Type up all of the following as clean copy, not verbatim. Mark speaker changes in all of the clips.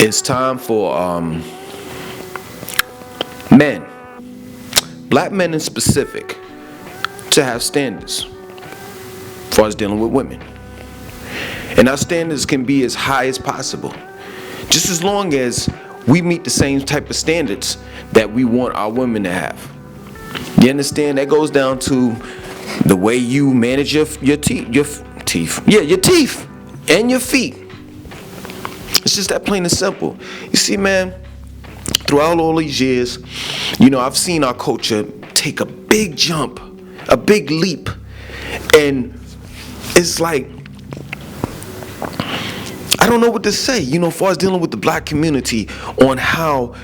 Speaker 1: It's time for men, black men in specific, to have standards as far as dealing with women. And our standards can be as high as possible, just as long as we meet the same type of standards that we want our women to have. You understand? That goes down to the way you manage your teeth. Yeah, your teeth and your feet. It's just that plain and simple. You see, man, throughout all these years, I've seen our culture take a big jump, a big leap. And it's like, I don't know what to say, as far as dealing with the black community on how,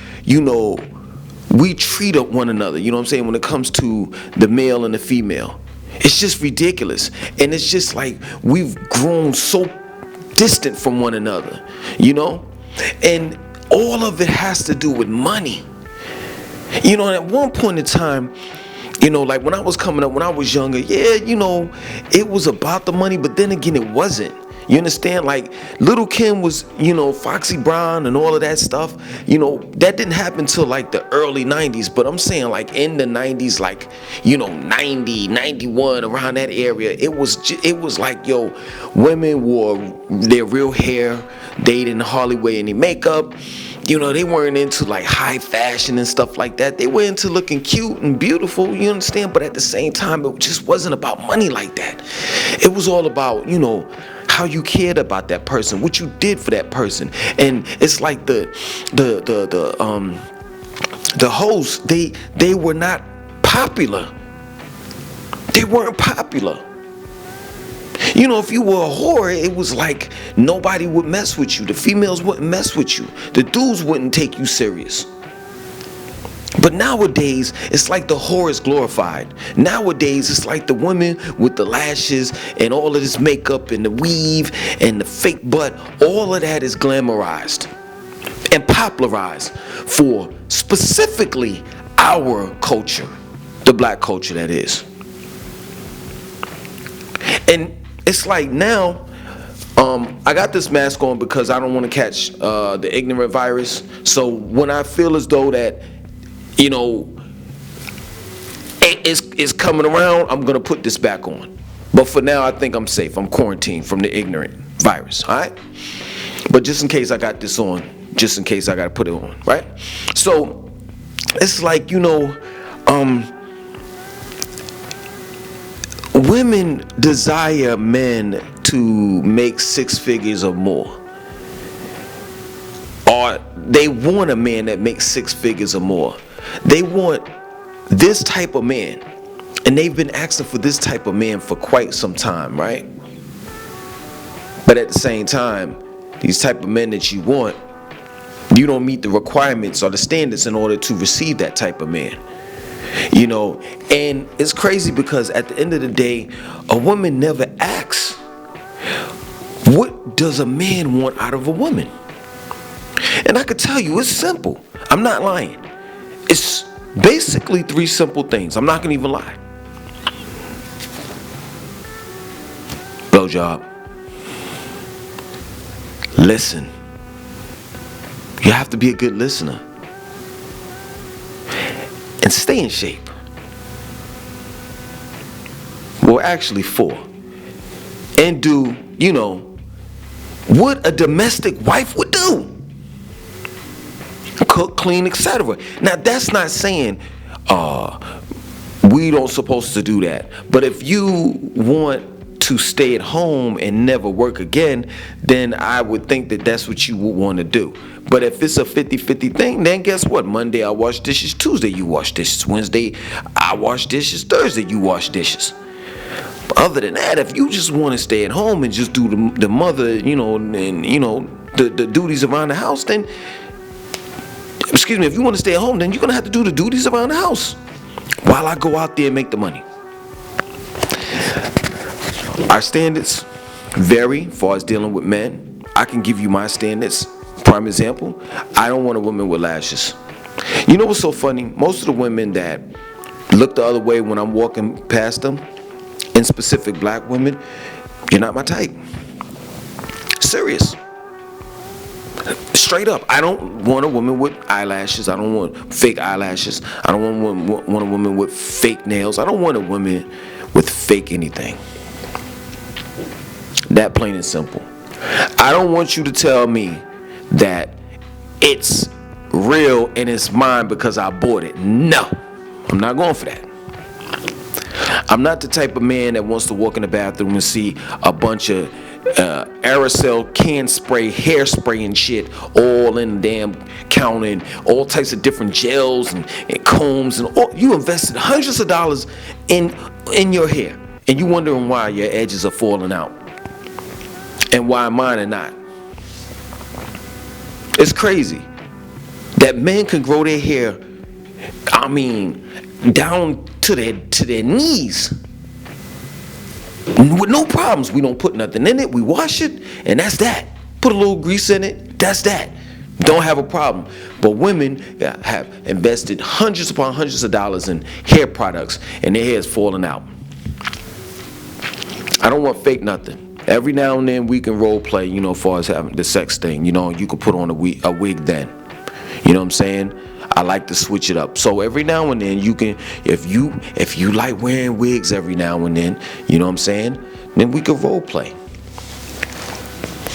Speaker 1: we treat one another, you know what I'm saying, when it comes to the male and the female. It's just ridiculous. And it's just like we've grown so distant from one another, and all of it has to do with money. And at one point in time, like when I was coming up, when I was younger, it was about the money, but then again, it wasn't. You understand? Like Little Kim was, Foxy Brown and all of that stuff. That didn't happen till like the early 90s. But I'm saying like in the 90s, like, 90, 91, around that area, it was like, women wore their real hair. They didn't hardly wear any makeup. They weren't into like high fashion and stuff like that. They were into looking cute and beautiful, you understand? But at the same time, it just wasn't about money like that. It was all about, how you cared about that person, what you did for that person. And it's like the hosts, they were not popular. They weren't popular. If you were a whore, it was like nobody would mess with you. The females wouldn't mess with you. The dudes wouldn't take you serious. But nowadays, it's like the whore is glorified. Nowadays, it's like the women with the lashes and all of this makeup and the weave and the fake butt. All of that is glamorized and popularized for specifically our culture, the black culture, that is. And it's like now, I got this mask on because I don't want to catch the ignorant virus. So when I feel as though that, it's coming around, I'm going to put this back on. But for now, I think I'm safe. I'm quarantined from the ignorant virus, all right? But just in case I got this on, just in case I got to put it on, right? So it's like, women desire men to make six figures or more. Or they want a man that makes six figures or more. They want this type of man. And they've been asking for this type of man for quite some time, right? But at the same time, these type of men that you want, you don't meet the requirements or the standards in order to receive that type of man. And it's crazy because at the end of the day, a woman never asks, what does a man want out of a woman? And I could tell you, it's simple. I'm not lying. It's basically three simple things. I'm not going to even lie. Blowjob. Listen. You have to be a good listener. And stay in shape. Well, actually 4. And do, what a domestic wife would do. Cook, clean, etc. Now, that's not saying we don't supposed to do that. But if you want to stay at home and never work again, then I would think that that's what you would want to do. But if it's a 50-50 thing, then guess what? Monday I wash dishes, Tuesday you wash dishes, Wednesday I wash dishes, Thursday you wash dishes. But other than that, if you just want to stay at home and just do the mother, and the duties around the house, then if you want to stay at home, then you're going to have to do the duties around the house while I go out there and make the money. Our standards vary as far as dealing with men. I can give you my standards. Prime example, I don't want a woman with lashes. You know what's so funny? Most of the women that look the other way when I'm walking past them, in specific black women, you're not my type. Serious. Straight up, I don't want a woman with eyelashes. I don't want fake eyelashes. I don't want a woman with fake nails. I don't want a woman with fake anything. That plain and simple. I don't want you to tell me that it's real and it's mine because I bought it. No, I'm not going for that. I'm not the type of man that wants to walk in the bathroom and see a bunch of aerosol can spray, hairspray and shit all in the damn counter, and all types of different gels and combs, and all. You invested hundreds of dollars in your hair, and you wondering why your edges are falling out and why mine are not. It's crazy that men can grow their hair, I mean, down to their knees with no problems. We don't put nothing in it. We wash it, and that's that. Put a little grease in it. That's that. Don't have a problem. But women have invested hundreds upon hundreds of dollars in hair products, and their hair is falling out. I don't want fake nothing. Every now and then we can role play, as far as having the sex thing. You can put on a wig then. You know what I'm saying? I like to switch it up. So every now and then you can, if you like wearing wigs every now and then, you know what I'm saying? Then we could role play.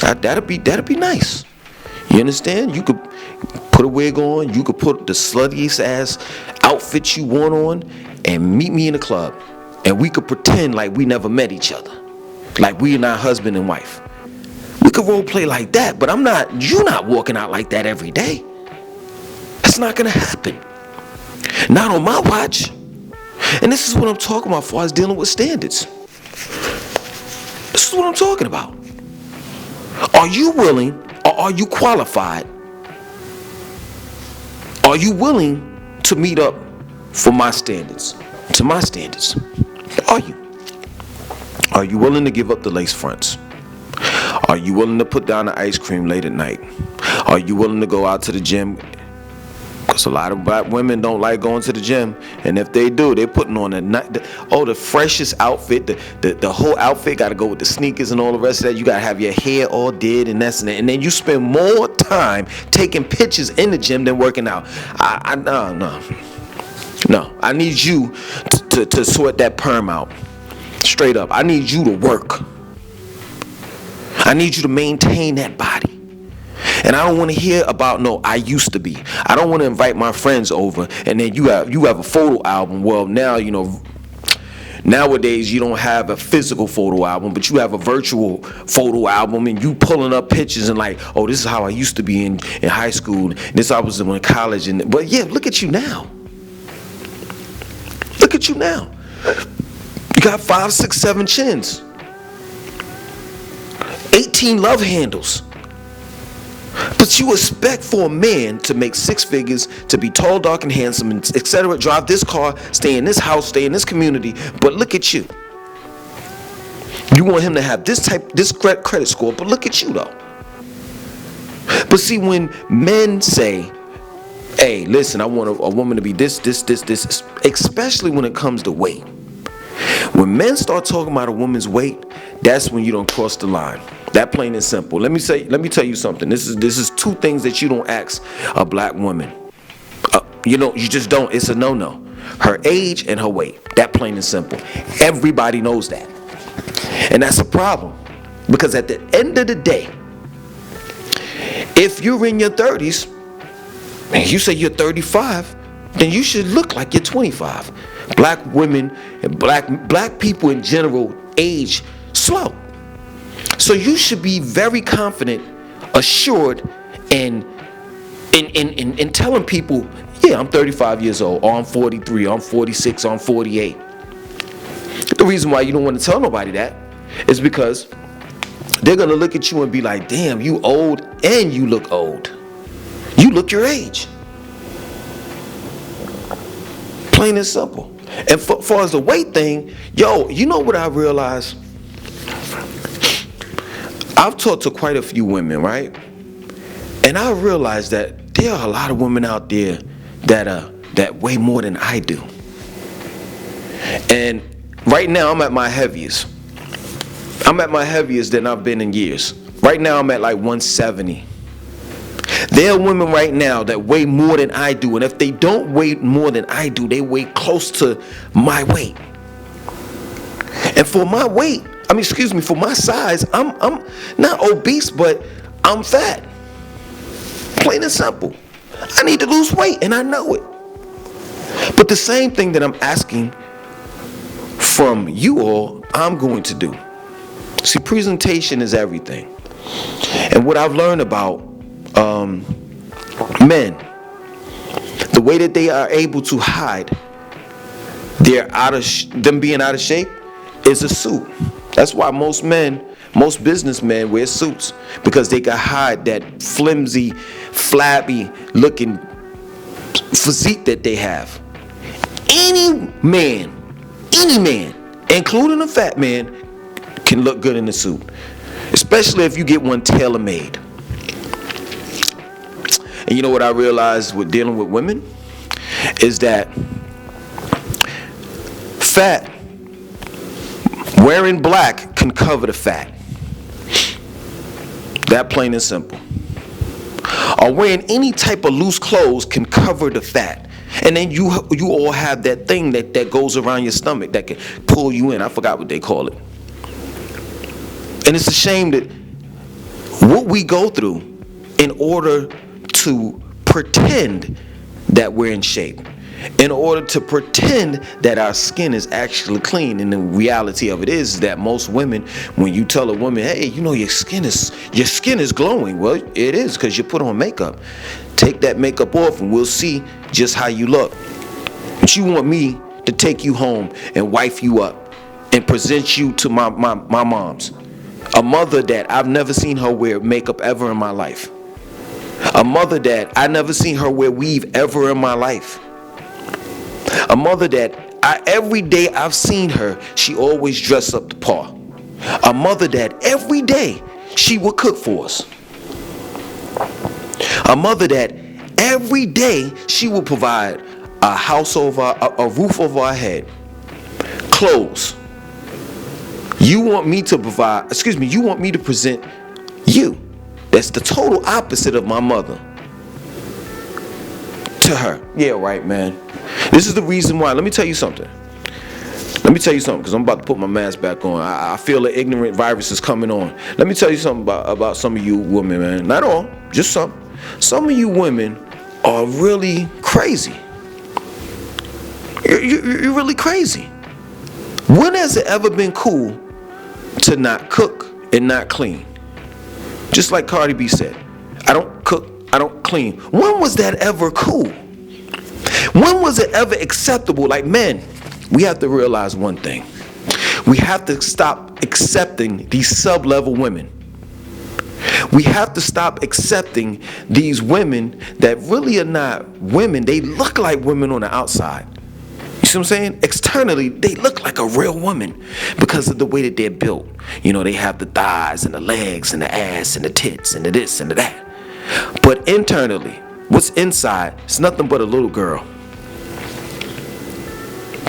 Speaker 1: That'd be nice. You understand? You could put a wig on. You could put the sluttiest ass outfit you want on, and meet me in the club, and we could pretend like we never met each other, like we are not husband and wife. We could role play like that, but you're not walking out like that every day. That's not gonna happen. Not on my watch. And this is what I'm talking about as far as dealing with standards. This is what I'm talking about. Are you willing, or are you qualified? Are you willing to meet up for my standards? To my standards. Are you? Are you willing to give up the lace fronts? Are you willing to put down the ice cream late at night? Are you willing to go out to the gym? Because a lot of black women don't like going to the gym, and if they do, they're putting on the freshest outfit. The whole outfit got to go with the sneakers and all the rest of that. You got to have your hair all did and that's and that, and then you spend more time taking pictures in the gym than working out. No. I need you to sort that perm out. Straight up. I need you to work. I need you to maintain that body. And I don't want to hear about I used to be. I don't want to invite my friends over and then you have a photo album. Well, now, nowadays you don't have a physical photo album, but you have a virtual photo album, and you pulling up pictures and like, oh, this is how I used to be in high school. This I was in college. But yeah, look at you now. Look at you now. You got 5, 6, 7 chins. 18 love handles. But you expect for a man to make 6 figures, to be tall, dark, and handsome, and etc., drive this car, stay in this house, stay in this community. But look at you. You want him to have this credit score, but look at you though. But see, when men say, hey, listen, I want a woman to be this, especially when it comes to weight. When men start talking about a woman's weight, that's when you don't cross the line. That plain and simple. Let me tell you something. This is 2 things that you don't ask a black woman. You just don't. It's a no-no. Her age and her weight. That plain and simple. Everybody knows that. And that's a problem. Because at the end of the day, if you're in your 30s, and you say you're 35, then you should look like you're 25. Black women and black people in general age slow. So you should be very confident, assured, and in telling people, yeah, I'm 35 years old, or I'm 43, or I'm 46, or I'm 48. The reason why you don't want to tell nobody that is because they're going to look at you and be like, damn, you old and you look old. You look your age. Plain and simple. And for far as the weight thing, you know what I realized? I've talked to quite a few women, right? And I realized that there are a lot of women out there that weigh more than I do. And right now I'm at my heaviest. I'm at my heaviest than I've been in years. Right now I'm at like 170. There are women right now that weigh more than I do, and if they don't weigh more than I do, they weigh close to my weight. And for my weight, for my size, I'm not obese, but I'm fat. Plain and simple. I need to lose weight, and I know it. But the same thing that I'm asking from you all, I'm going to do. See, presentation is everything. And what I've learned about men, the way that they are able to hide them being out of shape is a suit. That's why most businessmen wear suits, because they can hide that flimsy, flabby looking physique that they have. Any man, including a fat man, can look good in a suit, especially if you get one tailor-made. And you know what I realized with dealing with women is that fat, wearing black can cover the fat. That plain and simple. Or wearing any type of loose clothes can cover the fat. And then you all have that thing that goes around your stomach that can pull you in. I forgot what they call it. And it's a shame that what we go through in order to pretend that we're in shape, in order to pretend that our skin is actually clean. And the reality of it is that most women, when you tell a woman, hey, your skin is glowing, well, it is, because you put on makeup. Take that makeup off and we'll see just how you look. But you want me to take you home and wife you up and present you to my moms, a mother that I've never seen her wear makeup ever in my life, a mother that I never seen her wear weave ever in my life, a mother that every day I've seen her, she always dressed up to par, a mother that every day she would cook for us, a mother that every day she will provide a house over a roof over our head, clothes. You want me to present you. That's the total opposite of my mother to her. Yeah, right, man. This is the reason why. Let me tell you something, because I'm about to put my mask back on. I feel the ignorant virus is coming on. Let me tell you something about some of you women, man. Not all, just some. Some of you women are really crazy. You're really crazy. When has it ever been cool to not cook and not clean? Just like Cardi B said, I don't cook, I don't clean. When was that ever cool? When was it ever acceptable? Like, men, we have to realize one thing. We have to stop accepting these sub-level women. We have to stop accepting these women that really are not women. They look like women on the outside. You see what I'm saying? Externally, they look like a real woman because of the way that they're built. They have the thighs and the legs and the ass and the tits and the this and the that. But internally, what's inside, it's nothing but a little girl.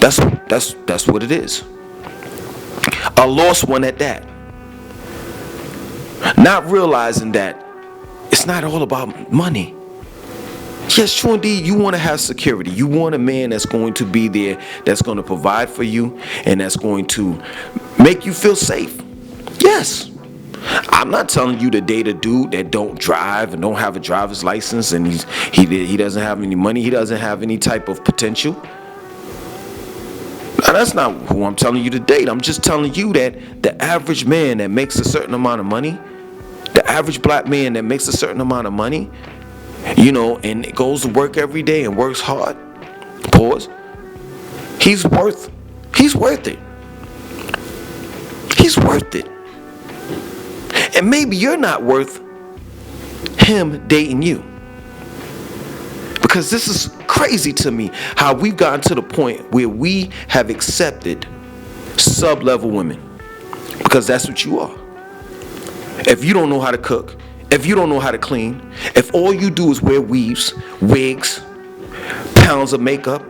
Speaker 1: That's what it is. A lost one at that. Not realizing that it's not all about money. Yes, true indeed, you want to have security. You want a man that's going to be there, that's going to provide for you, and that's going to make you feel safe. Yes. I'm not telling you to date a dude that don't drive and don't have a driver's license, and he doesn't have any money, he doesn't have any type of potential. Now, that's not who I'm telling you to date. I'm just telling you that the average man that makes a certain amount of money, the average black man that makes a certain amount of money, and goes to work every day and works hard, pause, he's worth it. He's worth it. And maybe you're not worth him dating you. Because this is crazy to me how we've gotten to the point where we have accepted sub-level women. Because that's what you are. If you don't know how to cook, if you don't know how to clean, if all you do is wear weaves, wigs, pounds of makeup,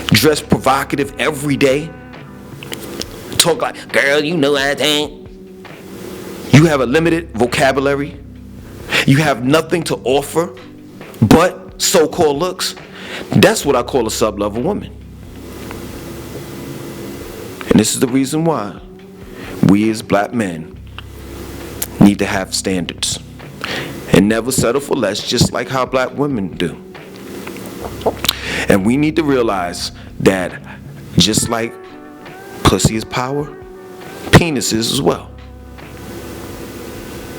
Speaker 1: dress provocative every day, talk like, girl, you know I think. You have a limited vocabulary. you have nothing to offer but so-called looks, that's what I call a sub-level woman. And this is the reason why we as black men need to have standards and never settle for less, just like how black women do. And we need to realize that just like pussy is power, penis is as well.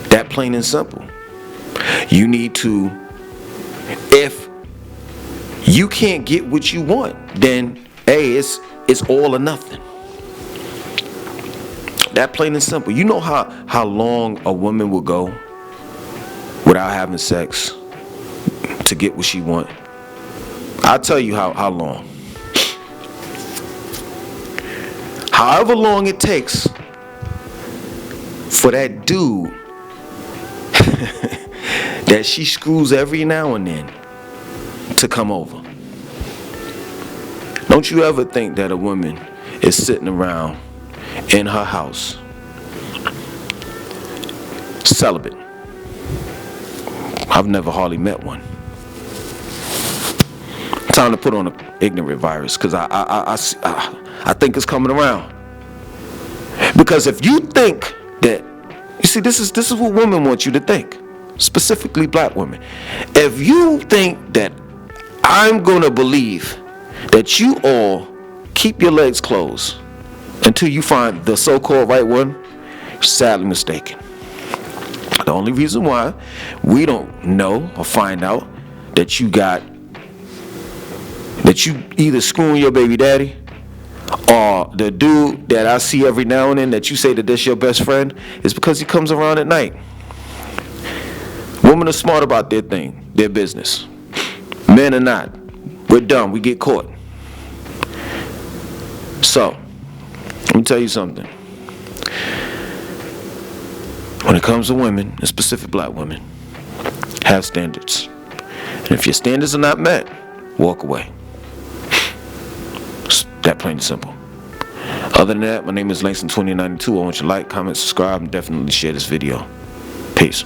Speaker 1: That plain and simple. You need to, if you can't get what you want, then hey, it's all or nothing. That plain and simple. You know how long a woman will go without having sex to get what she want? I'll tell you how long. However long it takes for that dude that she screws every now and then to come over. Don't you ever think that a woman is sitting around in her house celibate. I've never hardly met one. Time to put on an ignorant virus, because I think it's coming around. Because if you think that, you see, this is what women want you to think, specifically black women. If you think that I'm gonna believe that you all keep your legs closed until you find the so-called right one, you're sadly mistaken. The only reason why we don't know or find out that you either screwing your baby daddy or the dude that I see every now and then that you say that that's your best friend is because he comes around at night. Women are smart about their thing, their business. Men are not. We're dumb. We get caught. So, let me tell you something. When it comes to women, and specific black women, have standards. And if your standards are not met, walk away. It's that plain and simple. Other than that, my name is Langston2092. I want you to like, comment, subscribe, and definitely share this video. Peace.